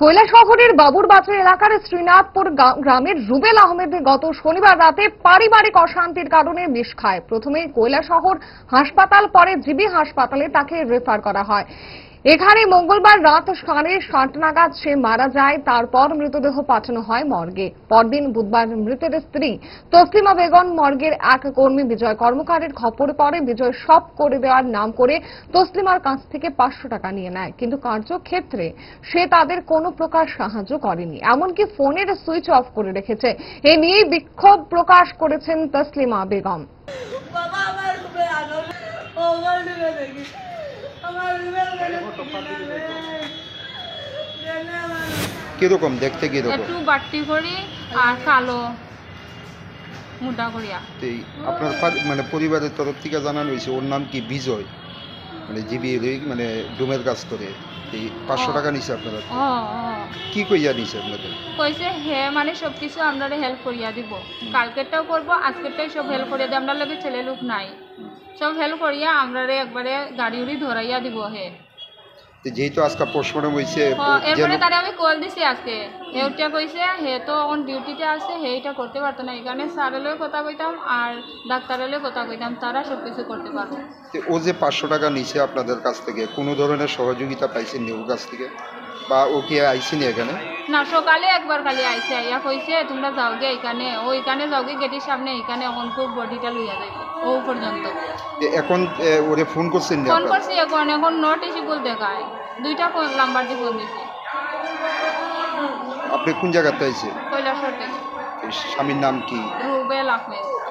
কৈলাসহরের বাবুরবাজার এলাকার শ্রীনাথপুর গ্রামের রুবেল আহমেদ গত শনিবার রাতে পারিবারিক অশান্তির কারণে বিষ খায়। প্রথমে কৈলাসহর হাসপাতাল, পরে জিবি হাসপাতালে তাকে রেফার করা হয়। এখানে মঙ্গলবার রাত 7:30 নাগাদ সে মারা যায়। তারপর মৃতদেহ পাঠানো হয় মর্গে। পরদিন বুধবার মৃতের স্ত্রী তসলিমা বেগম মর্গের এক কর্মী বিজয় কর্মকারের খবর পরে বিজয় সব করে দেওয়ার নাম করে তসলিমার কাছ থেকে 500 টাকা নিয়ে নেয়, কিন্তু কার্যক্ষেত্রে সে তাদের কোনো প্রকার সাহায্য করেনি, এমনকি ফোনের সুইচ অফ করে রেখেছে। এ নিয়ে বিক্ষোভ প্রকাশ করেছেন তসলিমা বেগম। কিরকম দেখতে, কিরকম? একটু বাড়তি করি আর কালো মোটা করিয়া। আপনার মানে পরিবারের তরফ থেকে জানানো হয়েছে ওর নাম কি বিজয়, মানে জিবি মানে ডুমের কাজ করে। এই 500 টাকা নিছে আপনারা? কি কইয়া নিছে আপনাদের? কইছে হে মানে সবকিছু আপনারা হেল্প করিয়া দিব, কালকেরটাও করবো, আজকেরটাই সব হেল্প করিয়া দিব। আমরা লগে ছেলে লোক নাই, সব হেল্প করিয়া আমরা একবারে গাড়ি উড়ি ধরাইয়া দিব। হে যেহেতু আজকে পোস্টমর্টম হয়েছে, এরপরে তারে আমি কল দিছি আজকে। হেউটা কইছে হে তো অন ডিউটিতে আছে, হেইটা করতে পারতো না। এখানে স্যারের কথা কইতাম আর ডাক্তারের কথা কইতাম, তারা সব কিছু করতে পারতো। ও যে 500 টাকা নিছে আপনাদের কাছ থেকে, কোনো ধরনের সহযোগিতা পাইছেন ওর কাছ থেকে, বা ও কি আইসিনি এখানে? না, সকালে একবার খালি আইসে, আইয়া কইছে তোমরা যাও গে এখানে, ওইখানে যাও গে গেটের সামনে, এখানে এখন খুব বডিটা লইয়া যাইবে ও পর্যন্ত। এখন ওরে ফোন করছেন? ফোন করছি, এখন নট ইসিবল দেখায়। 2টা নাম্বার দিয়ে ফোন দিছি। আপনি কোন জায়গাতে আইছে? কৈলাসহর থেকে। স্বামীর নাম কি? রুবেল আহমেদ।